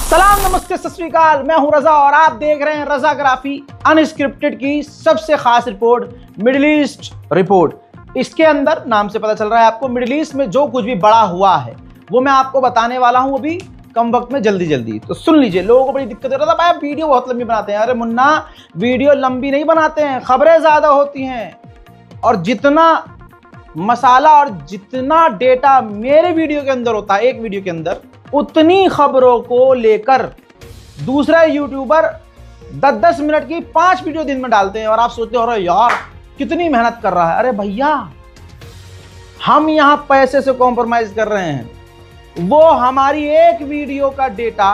सलाम, नमस्ते, सत श्री अकाल। मैं हूं रजा और आप देख रहे हैं रजाग्राफी अनस्क्रिप्टेड की सबसे खास रिपोर्ट, मिडिल ईस्ट रिपोर्ट। इसके अंदर नाम से पता चल रहा है आपको मिडिल ईस्ट में जो कुछ भी बड़ा हुआ है वो मैं आपको बताने वाला हूं अभी कम वक्त में, जल्दी। तो सुन लीजिए। लोगों को बड़ी दिक्कत हो रहा था, भाई वीडियो बहुत लंबी बनाते हैं। अरे मुन्ना, वीडियो लंबी नहीं बनाते हैं, खबरें ज्यादा होती हैं। और जितना मसाला और जितना डेटा मेरे वीडियो के अंदर होता है, एक वीडियो के अंदर, उतनी खबरों को लेकर दूसरा यूट्यूबर 10-10 मिनट की 5 वीडियो दिन में डालते हैं। और आप सोचते हो अरे यार कितनी मेहनत कर रहा है। अरे भैया, हम यहां पैसे से कॉम्प्रोमाइज कर रहे हैं। वो हमारी एक वीडियो का डेटा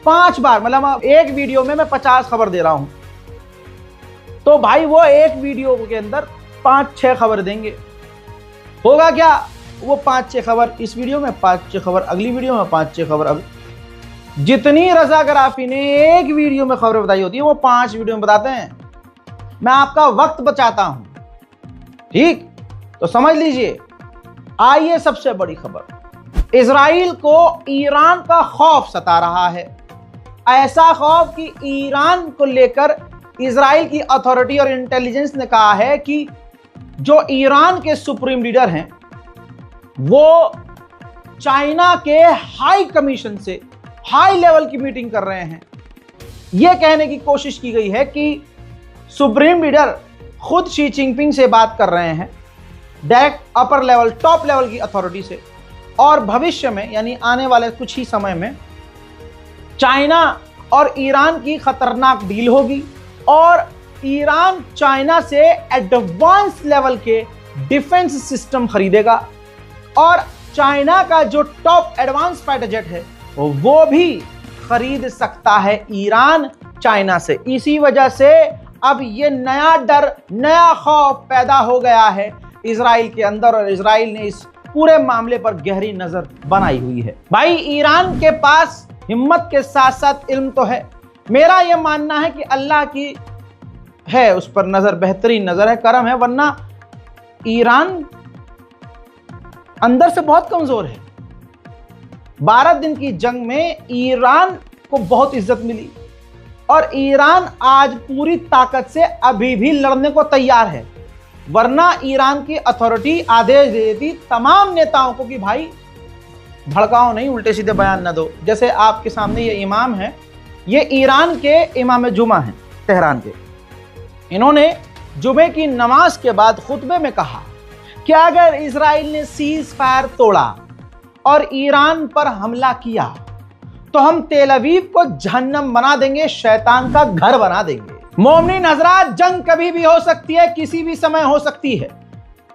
5 बार, मतलब एक वीडियो में मैं 50 खबर दे रहा हूं, तो भाई वो एक वीडियो के अंदर 5-6 खबर देंगे। होगा क्या, वो 5-6 खबर इस वीडियो में, 5-6 खबर अगली वीडियो में, 5-6 खबर जितनी रजाग्राफी ने एक वीडियो में खबरें बताई होती है वो 5 वीडियो में बताते हैं। मैं आपका वक्त बचाता हूं, ठीक? तो समझ लीजिए। आइए सबसे बड़ी खबर, इजराइल को ईरान का खौफ सता रहा है। ऐसा खौफ कि ईरान को लेकर इजराइल की अथॉरिटी और इंटेलिजेंस ने कहा है कि जो ईरान के सुप्रीम लीडर हैं वो चाइना के हाई कमीशन से हाई लेवल की मीटिंग कर रहे हैं। यह कहने की कोशिश की गई है कि सुप्रीम लीडर खुद शी जिनपिंग से बात कर रहे हैं, direct upper level, top level की अथॉरिटी से। और भविष्य में, यानी आने वाले कुछ ही समय में, चाइना और ईरान की खतरनाक डील होगी और ईरान चाइना से एडवांस लेवल के डिफेंस सिस्टम खरीदेगा और चाइना का जो टॉप एडवांस फाइटर जेट है वो भी खरीद सकता है ईरान चाइना से। इसी वजह से अब ये नया डर, नया खौफ पैदा हो गया है इजराइल के अंदर और इजराइल ने इस पूरे मामले पर गहरी नजर बनाई हुई है। भाई, ईरान के पास हिम्मत के साथ साथ इल्म तो है। मेरा यह मानना है कि अल्लाह की है उस पर नजर, बेहतरीन नजर है, करम है, वरना ईरान अंदर से बहुत कमजोर है। 12 दिन की जंग में ईरान को बहुत इज्जत मिली और ईरान आज पूरी ताकत से अभी भी लड़ने को तैयार है। वरना ईरान की अथॉरिटी आदेश दे देती तमाम नेताओं को कि भाई भड़काओ नहीं, उल्टे सीधे बयान न दो। जैसे आपके सामने ये इमाम है, ये ईरान के इमाम जुमा हैं, तेहरान के। इन्होंने जुमे की नमाज के बाद खुतबे में कहा कि अगर इजराइल ने सीज फायर तोड़ा और ईरान पर हमला किया तो हम तेल अवीव को जहन्नम बना देंगे, शैतान का घर बना देंगे। मोमिनीन हजरात, जंग कभी भी हो सकती है, किसी भी समय हो सकती है,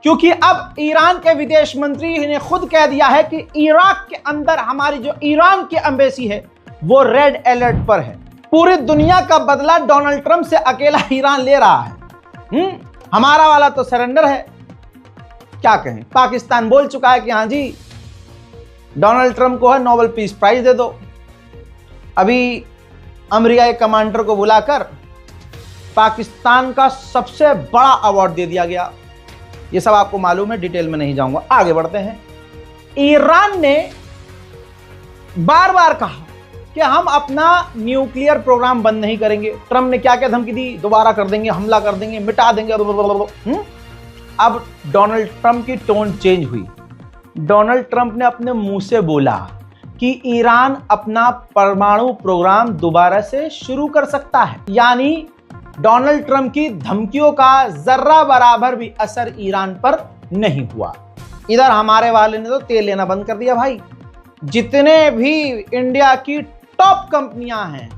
क्योंकि अब ईरान के विदेश मंत्री ने खुद कह दिया है कि इराक के अंदर हमारी जो ईरान की एम्बेसी है वो रेड अलर्ट पर है। पूरी दुनिया का बदला डोनाल्ड ट्रंप से अकेला ईरान ले रहा है। हमारा वाला तो सरेंडर है। क्या कहें, पाकिस्तान बोल चुका है कि हाँ जी, डोनाल्ड ट्रंप को है नोबेल पीस प्राइज दे दो। अभी अमेरिका के कमांडर को बुलाकर पाकिस्तान का सबसे बड़ा अवार्ड दे दिया गया। ये सब आपको मालूम है, डिटेल में नहीं जाऊंगा। आगे बढ़ते हैं। ईरान ने बार बार कहा कि हम अपना न्यूक्लियर प्रोग्राम बंद नहीं करेंगे। ट्रंप ने क्या क्या धमकी दी, दोबारा कर देंगे, हमला कर देंगे, मिटा देंगे। अब डोनाल्ड ट्रंप की टोन चेंज हुई। डोनाल्ड ट्रंप ने अपने मुंह से बोला कि ईरान अपना परमाणु प्रोग्राम दोबारा से शुरू कर सकता है। यानी डोनाल्ड ट्रंप की धमकियों का जर्रा बराबर भी असर ईरान पर नहीं हुआ। इधर हमारे वाले ने तो तेल लेना बंद कर दिया। भाई, जितने भी इंडिया की टॉप कंपनियां हैं,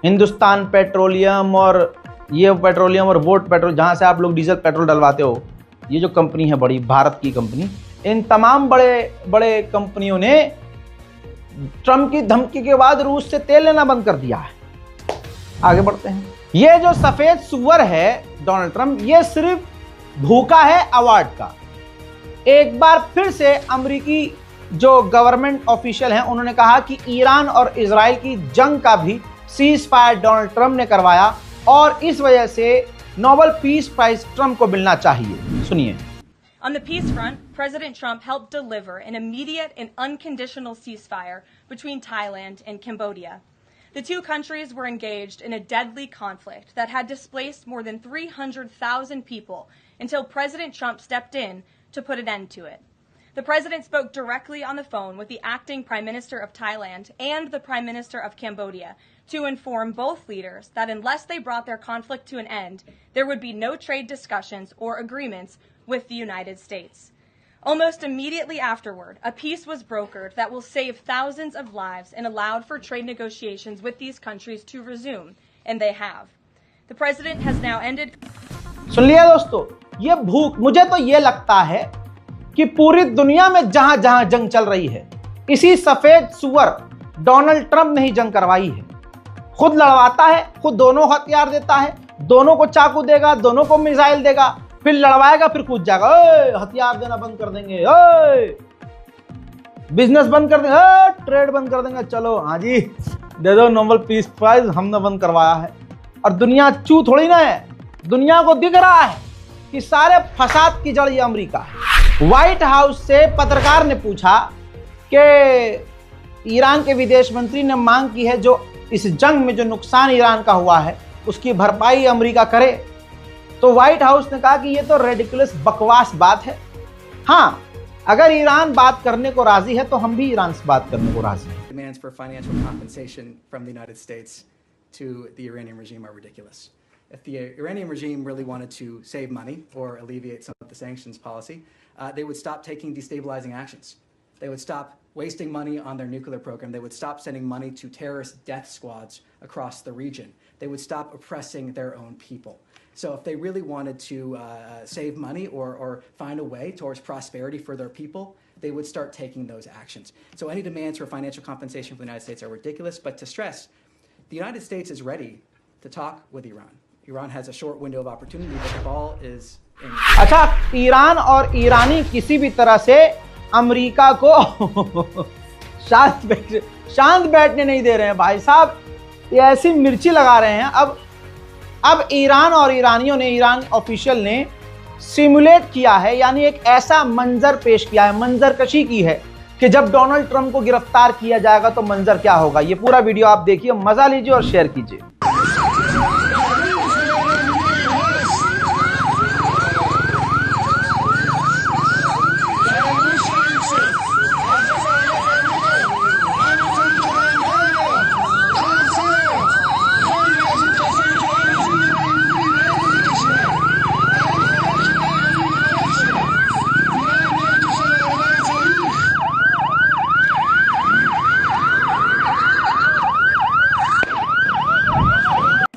हिंदुस्तान पेट्रोलियम और ये पेट्रोलियम और वोट पेट्रोल, जहां से आप लोग डीजल पेट्रोल डलवाते हो, ये जो कंपनी है बड़ी भारत की कंपनी, इन तमाम बड़े बड़े कंपनियों ने ट्रंप की धमकी के बाद रूस से तेल लेना बंद कर दिया है। आगे बढ़ते हैं। ये जो सफेद सुअर है डोनाल्ड ट्रंप, ये सिर्फ भूखा है अवार्ड का। एक बार फिर से अमेरिकी जो गवर्नमेंट ऑफिशियल हैं उन्होंने कहा कि ईरान और इजराइल की जंग का भी सीज फायर डोनाल्ड ट्रंप ने करवाया और इस वजह से नोबेल पीस प्राइज ट्रंप को मिलना चाहिए। सुनिए, On the peace front, President Trump helped deliver an immediate and unconditional ceasefire between Thailand and Cambodia. The two countries were engaged in a deadly conflict that had displaced more than 300,000 people until President Trump stepped in to put an end to it. The president spoke directly on the phone with the acting Prime Minister of Thailand and the Prime Minister of Cambodia to inform both leaders that unless they brought their conflict to an end, there would be no trade discussions or agreements with the United States. Almost immediately afterward, a peace was brokered that will save thousands of lives and allowed for trade negotiations with these countries to resume, and they have. The president has now ended. सुन लिया दोस्तों, ये भूख, मुझे तो ये लगता है कि पूरी दुनिया में जहां जहां जंग चल रही है, इसी सफेद सुअर डोनाल्ड ट्रंप ने ही जंग करवाई है। खुद लड़वाता है, खुद दोनों हथियार देता है, दोनों को चाकू देगा, दोनों को मिसाइल देगा, फिर लड़वाएगा, फिर कूद जाएगा, हथियार देना बंद कर देंगे, बिजनेस बंद कर देंगे, ट्रेड बंद कर देंगे, चलो हाँ जी दे दो नोबेल पीस प्राइज, हमने बंद करवाया है। और दुनिया चू थोड़ी ना है, दुनिया को दिख रहा है कि सारे फसाद की जड़ ये अमेरिका है। व्हाइट हाउस से पत्रकार ने पूछा कि ईरान के विदेश मंत्री ने मांग की है जो इस जंग में जो नुकसान ईरान का हुआ है उसकी भरपाई अमेरिका करे। तो व्हाइट हाउस ने कहा कि ये तो रेडिकुलस बकवास बात है। हाँ, अगर ईरान बात करने को राजी है तो हम भी ईरान से बात करने को राजी हैं। Demands for financial compensation from the United States to the Iranian regime are ridiculous. If the Iranian regime really wanted to save money or alleviate some of the sanctions policy, they would stop taking destabilizing actions. They would stop wasting money on their nuclear program. They would stop sending money to terrorist death squads across the region. They would stop oppressing their own people. So if they really wanted to save money or find a way towards prosperity for their people, they would start taking those actions. So any demands for financial compensation from the United States are ridiculous. But to stress, the United States is ready to talk with Iran. Iran has a short window of opportunity, but the ball is in. अच्छा, Iran और ईरानी किसी भी तरह से America को शांत बैठने नहीं दे रहे हैं भाई साहब, ये ऐसी मिर्ची लगा रहे हैं। अब ईरान और ईरानियों ने, ईरान ऑफिशियल ने सिमुलेट किया है, यानी एक ऐसा मंजर पेश किया है, मंजरकशी की है कि जब डोनाल्ड ट्रंप को गिरफ्तार किया जाएगा तो मंजर क्या होगा। ये पूरा वीडियो आप देखिए, मजा लीजिए और शेयर कीजिए।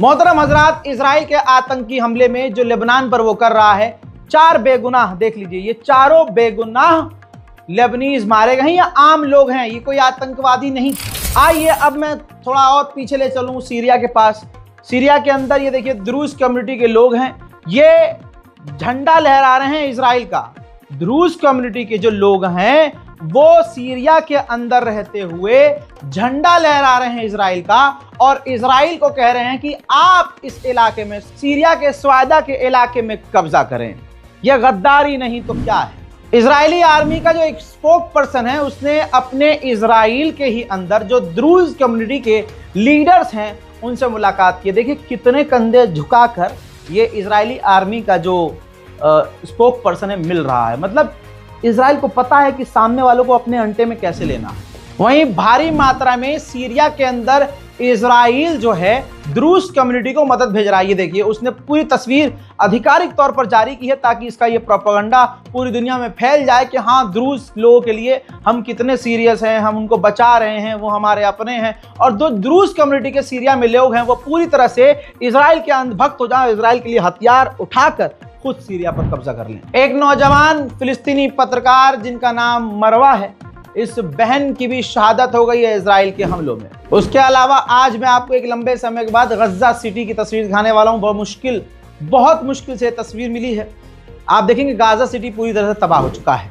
मोहतरम हजरात, इजराइल के आतंकी हमले में जो लेबनान पर वो कर रहा है, 4 बेगुनाह, देख लीजिए, ये चारों बेगुनाह लेबनीज मारे गए, ये आम लोग हैं, ये कोई आतंकवादी नहीं। आइए अब मैं थोड़ा और पीछे ले चलूं, सीरिया के पास। सीरिया के अंदर ये देखिए द्रूज कम्युनिटी के लोग हैं, ये झंडा लहरा रहे हैं इजराइल का। द्रूज कम्युनिटी के जो लोग हैं वो सीरिया के अंदर रहते हुए झंडा लहरा रहे हैं इजराइल का, और इजराइल को कह रहे हैं कि आप इस इलाके में, सीरिया के स्वादा के इलाके में कब्जा करें। यह गद्दारी नहीं तो क्या है। इजरायली आर्मी का जो एक स्पोक पर्सन है, उसने अपने इजराइल के ही अंदर जो द्रूज कम्युनिटी के लीडर्स हैं उनसे मुलाकात की। देखिए कितने कंधे झुकाकर ये इजरायली आर्मी का जो स्पोक पर्सन है मिल रहा है। मतलब इजराइल को पता है कि सामने वालों को अपने अंटे में कैसे लेना है। वहीं भारी मात्रा में सीरिया के अंदर इजराइल जो है द्रूज कम्युनिटी को मदद भेज रहा है। ये देखिए, उसने पूरी तस्वीर आधिकारिक तौर पर जारी की है ताकि इसका ये प्रोपेगेंडा पूरी दुनिया में फैल जाए कि हाँ, द्रूज लोगों के लिए हम कितने सीरियस हैं, हम उनको बचा रहे हैं, वो हमारे अपने हैं। और जो द्रूज कम्युनिटी के सीरिया में लोग हैं वो पूरी तरह से इजराइल के अंधभक्त हो जाए, इजराइल के लिए हथियार उठाकर खुद सीरिया पर कब्जा कर लें। एक नौजवान फिलिस्तीनी पत्रकार जिनका नाम मरवा है, इस बहन की भी शहादत हो गई है इजराइल के हमलों में। उसके अलावा आज मैं आपको एक लंबे समय के बाद गजा सिटी की तस्वीर दिखाने वाला हूं। बहुत मुश्किल से तस्वीर मिली है। आप देखेंगे गाजा सिटी पूरी तरह से तबाह हो चुका है।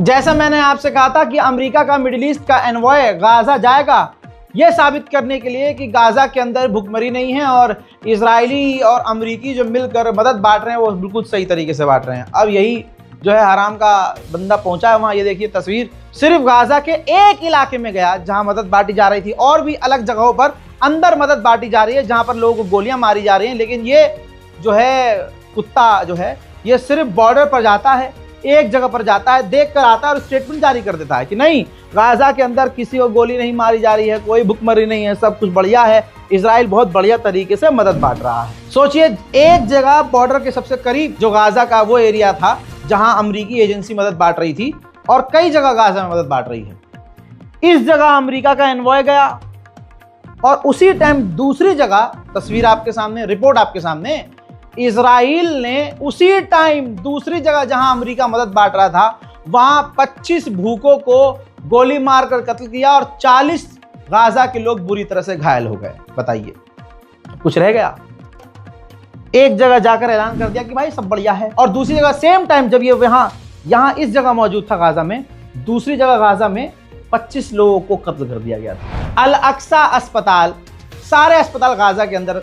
जैसा मैंने आपसे कहा था कि अमेरिका का मिडिल ईस्ट का एनवॉय गाजा जाएगा यह साबित करने के लिए कि गाजा के अंदर भुखमरी नहीं है और इजरायली और अमेरिकी जो मिलकर मदद बांट रहे हैं वो बिल्कुल सही तरीके से बांट रहे हैं। अब यही जो है हराम का बंदा पहुंचा है वहां, ये देखिए तस्वीर सिर्फ गाजा के एक इलाके में गया जहां मदद बांटी जा रही थी, और भी अलग जगहों पर अंदर मदद बांटी जा रही है जहां पर लोगों को गोलियां मारी जा रही हैं। लेकिन ये जो है कुत्ता जो है ये सिर्फ बॉर्डर पर जाता है, एक जगह पर जाता है, देख कर आता है और स्टेटमेंट जारी कर देता है कि नहीं, गाजा के अंदर किसी को गोली नहीं मारी जा रही है, कोई भुखमरी नहीं है, सब कुछ बढ़िया है, इजराइल बहुत बढ़िया तरीके से मदद बांट रहा है। सोचिए एक जगह बॉर्डर के सबसे करीब जो गाजा का वो एरिया था जहां अमेरिकी एजेंसी मदद बांट रही थी और कई जगह गाजा में मदद बांट रही है, इस जगह अमेरिका का एनवॉय गया और उसी टाइम दूसरी जगह, तस्वीर आपके सामने, रिपोर्ट आपके सामने, इजराइल ने उसी टाइम दूसरी जगह जहां अमेरिका मदद बांट रहा था वहां 25 भूखों को गोली मारकर कत्ल किया और 40 गाजा के लोग बुरी तरह से घायल हो गए। बताइए कुछ रह गया? एक जगह जाकर ऐलान कर दिया कि भाई सब बढ़िया है, और दूसरी जगह सेम टाइम जब ये यहां इस जगह मौजूद था गाजा में, दूसरी जगह गाजा में 25 लोगों को कत्ल कर दिया गया था। अल अक्सा अस्पताल, सारे अस्पताल गाजा के अंदर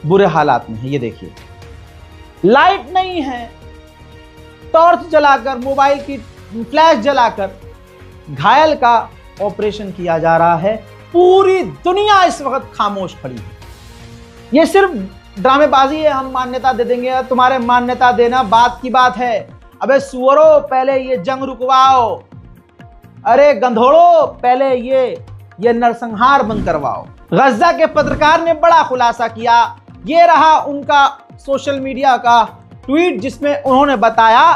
बुरे हालात में है। ये देखिए लाइट नहीं है, टॉर्च जलाकर, मोबाइल की फ्लैश जलाकर घायल का ऑपरेशन किया जा रहा है। पूरी दुनिया इस वक्त खामोश खड़ी है। ये सिर्फ ड्रामेबाजी है, हम मान्यता दे देंगे, तुम्हारे मान्यता देना बात की बात है। अबे सुअरों पहले ये जंग रुकवाओ, अरे गंधोड़ो पहले ये नरसंहार बंद करवाओ। गजा के पत्रकार ने बड़ा खुलासा किया, ये रहा उनका सोशल मीडिया का ट्वीट जिसमें उन्होंने बताया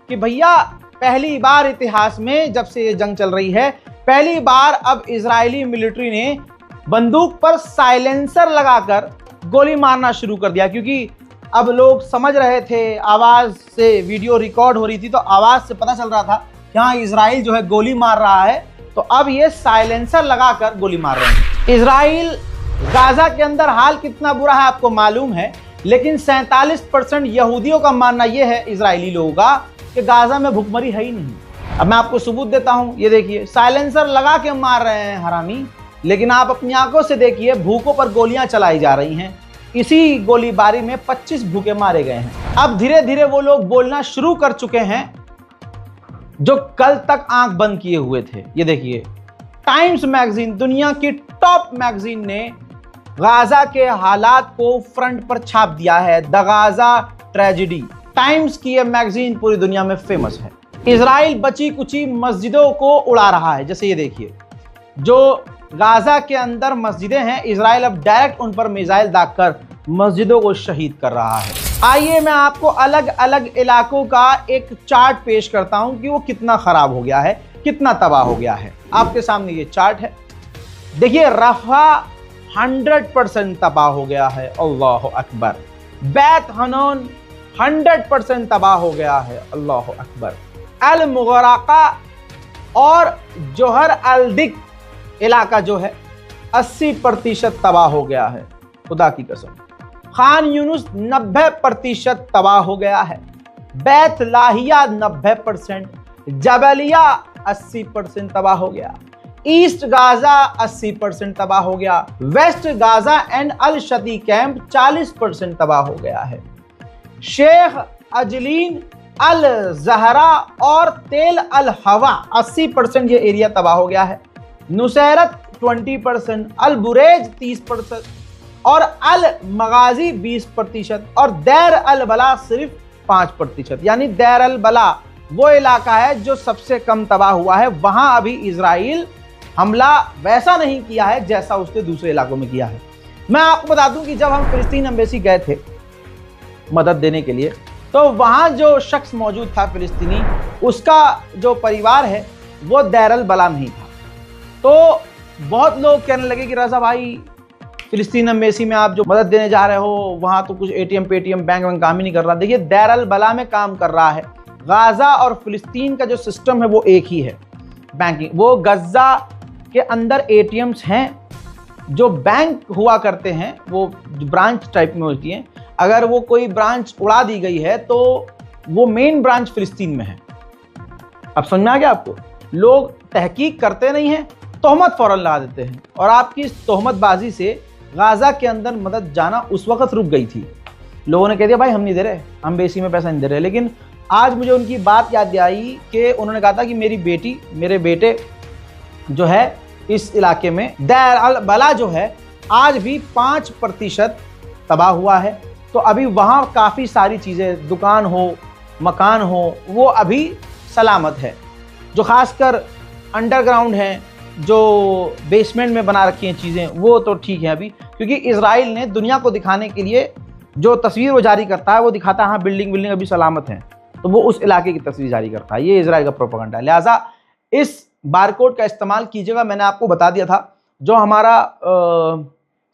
कि भैया पहली बार इतिहास में जब से ये जंग चल रही है, पहली बार अब इजरायली मिलिट्री ने बंदूक पर साइलेंसर लगाकर गोली मारना शुरू कर दिया, क्योंकि अब लोग समझ रहे थे, आवाज से वीडियो रिकॉर्ड हो रही थी तो आवाज से पता चल रहा था कि हाँ इजराइल जो है गोली मार रहा है, तो अब ये साइलेंसर लगाकर गोली मार रहे हैं। इजराइल गाजा के अंदर हाल कितना बुरा है आपको मालूम है, लेकिन 47% यहूदियों का मानना यह है इजरायली लोगों का कि गाजा में भुखमरी है ही नहीं। अब मैं आपको सबूत देता हूं, ये देखिए साइलेंसर लगा के मार रहे हैं हरामी, लेकिन आप अपनी आंखों से देखिए भूखों पर गोलियां चलाई जा रही हैं। इसी गोलीबारी में 25 भूखे मारे गए हैं। अब धीरे धीरे वो लोग बोलना शुरू कर चुके हैं जो कल तक आंख बंद किए हुए थे। ये देखिए टाइम्स मैगजीन, दुनिया की टॉप मैगजीन ने गाजा के हालात को फ्रंट पर छाप दिया है। द गाजा ट्रेजेडी, टाइम्स की यह मैगजीन पूरी दुनिया में फेमस है। इजराइल बची कुची मस्जिदों को उड़ा रहा है। जैसे ये देखिए जो गाजा के अंदर मस्जिदें हैं, इजराइल अब डायरेक्ट उन पर मिसाइल दागकर मस्जिदों को शहीद कर रहा है। आइए मैं आपको अलग अलग इलाकों का एक चार्ट पेश करता हूं कि वो कितना खराब हो गया है, कितना तबाह हो गया है। आपके सामने ये चार्ट है, देखिए रफा 100% तबाह हो गया है। अल्लाह अकबर। बैत हनून 100% तबाह हो गया है। अल्लाह अकबर। अल मुगराका और जोहर अल दिक इलाका जो है 80% तबाह हो गया है, खुदा की कसम। खान यूनुस 90% तबाह हो गया है। बैत लाहिया 90%, जबलिया 80% तबाह हो गया। ईस्ट गाजा 80% तबाह हो गया। West Gaza and Al Shati camp 40% तबाह हो गया है। शेख अजलीन, अल जहरा और तेल अल हवा 80% ये एरिया तबाह हो गया है। नुसैरत 20%, अल बुरेज 30% और अल मगाजी 20% और दैर अल बला सिर्फ 5%। यानी दैर अल बला वो इलाका है जो सबसे कम तबाह हुआ है। वहां अभी इजराइल हमला वैसा नहीं किया है जैसा उसने दूसरे इलाकों में किया है। मैं आपको बता दूं कि जब हम फिलिस्तीन एम्बेसी गए थे मदद देने के लिए, तो वहां जो शख्स मौजूद था फिलिस्तीनी, उसका जो परिवार है वो दैर अल बला में ही था। तो बहुत लोग कहने लगे कि रज़ा भाई फिलिस्तीन एम्बेसी में आप जो मदद देने जा रहे हो वहां तो कुछ एटीएम पेटीएम बैंक वैंक काम ही नहीं कर रहा। देखिए दैर अल बला में काम कर रहा है, गाजा और फिलिस्तीन का जो सिस्टम है वो एक ही है, बैंकिंग। वो गजा के अंदर एटीएम्स हैं, जो बैंक हुआ करते हैं, वो ब्रांच टाइप में होती हैं। अगर वो कोई ब्रांच उड़ा दी गई है तो वो मेन ब्रांच फिलिस्तीन में है। अब समझ में आ गया आपको? लोग तहकीक करते नहीं हैं, तोहमत फौरन लगा देते हैं, और आपकी इस तोहमतबाजी से गाजा के अंदर मदद जाना उस वक्त रुक गई थी। लोगों ने कह दिया भाई हम नहीं दे रहे, हम बेसी में पैसा नहीं दे रहे। लेकिन आज मुझे उनकी बात याद आई कि उन्होंने कहा था कि मेरी बेटी, मेरे बेटे जो है इस इलाके में दैर अल बला जो है आज भी 5% तबाह हुआ है। तो अभी वहाँ काफ़ी सारी चीज़ें, दुकान हो, मकान हो, वो अभी सलामत है। जो खासकर अंडरग्राउंड हैं, जो बेसमेंट में बना रखी हैं चीज़ें, वो तो ठीक है अभी, क्योंकि इजराइल ने दुनिया को दिखाने के लिए जो तस्वीर वो जारी करता है वो दिखाता है हाँ बिल्डिंग अभी सलामत है, तो वो उस इलाके की तस्वीर जारी करता है। ये इजराइल का प्रोपेगेंडा है। लिहाजा इस बारकोड का इस्तेमाल कीजिएगा। मैंने आपको बता दिया था, जो हमारा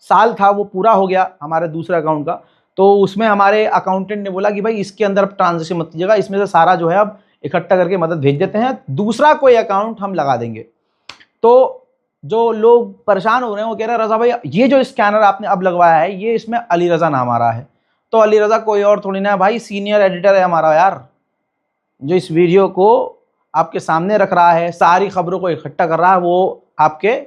साल था वो पूरा हो गया हमारे दूसरे अकाउंट का, तो उसमें हमारे अकाउंटेंट ने बोला कि भाई इसके अंदर अब ट्रांजेक्शन मत कीजिएगा, इसमें से सारा जो है अब इकट्ठा करके मदद भेज देते हैं, दूसरा कोई अकाउंट हम लगा देंगे। तो जो लोग परेशान हो रहे हैं वो कह रहे हैं रज़ा भाई ये जो स्कैनर आपने अब लगवाया है ये इसमें अली रज़ा नाम आ रहा है। तो अली रज़ा कोई और थोड़ी ना है भाई, सीनियर एडिटर है हमारा यार, जो इस वीडियो को आपके सामने रख रहा है, सारी खबरों को इकट्ठा कर रहा है, वो आपके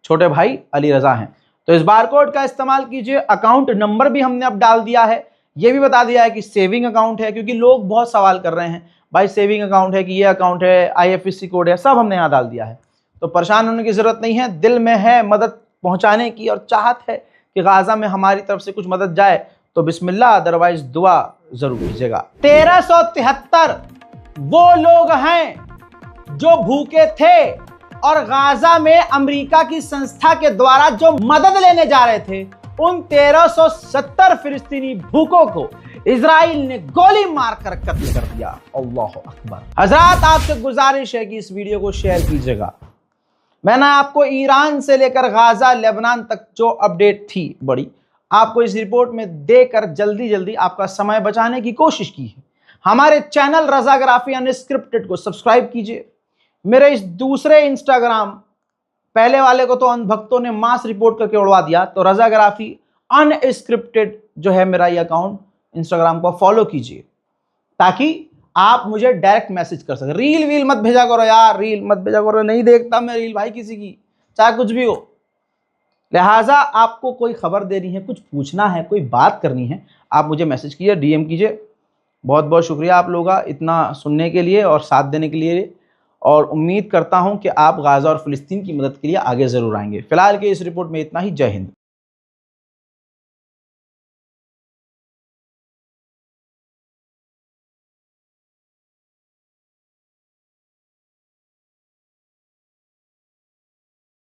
छोटे भाई अली रज़ा हैं। तो इस बारकोड का इस्तेमाल कीजिए। अकाउंट नंबर भी हमने अब डाल दिया है, ये भी बता दिया है कि सेविंग अकाउंट है, क्योंकि लोग बहुत सवाल कर रहे हैं भाई सेविंग अकाउंट है कि ये अकाउंट है, IFSC कोड है, सब हमने यहाँ डाल दिया है। तो परेशान होने की ज़रूरत नहीं है। दिल में है मदद पहुँचाने की और चाहत है कि गाज़ा में हमारी तरफ से कुछ मदद जाए तो बिस्मिल्लाह, अदरवाइज दुआ ज़रूर कीजिएगा। 1373 वो लोग हैं जो भूखे थे और गाजा में अमेरिका की संस्था के द्वारा जो मदद लेने जा रहे थे, उन 1370 फिलिस्तीनी भूखों को इजराइल ने गोली मारकर कत्ल कर दिया। अल्लाह अकबर। हजरात, आपसे गुजारिश है कि इस वीडियो को शेयर कीजिएगा। मैंने आपको ईरान से लेकर गाजा, लेबनान तक जो अपडेट थी बड़ी, आपको इस रिपोर्ट में देकर जल्दी जल्दी आपका समय बचाने की कोशिश की है। हमारे चैनल रज़ाग्राफी अनस्क्रिप्टेड को सब्सक्राइब कीजिए। मेरे इस दूसरे इंस्टाग्राम, पहले वाले को तो अंधभक्तों ने मास रिपोर्ट करके उड़वा दिया, तो रज़ाग्राफी अनस्क्रिप्टेड जो है मेरा ये अकाउंट, इंस्टाग्राम को फॉलो कीजिए ताकि आप मुझे डायरेक्ट मैसेज कर सकें। रील वील मत भेजा करो यार, रील मत भेजा करो, नहीं देखता मैं रील भाई किसी की, चाहे कुछ भी हो। लिहाजा आपको कोई खबर देनी है, कुछ पूछना है, कोई बात करनी है, आप मुझे मैसेज कीजिए, DM कीजिए। बहुत बहुत शुक्रिया आप लोगों का इतना सुनने के लिए और साथ देने के लिए, और उम्मीद करता हूं कि आप गाजा और फिलिस्तीन की मदद के लिए आगे ज़रूर आएंगे। फिलहाल के इस रिपोर्ट में इतना ही। जय हिंद।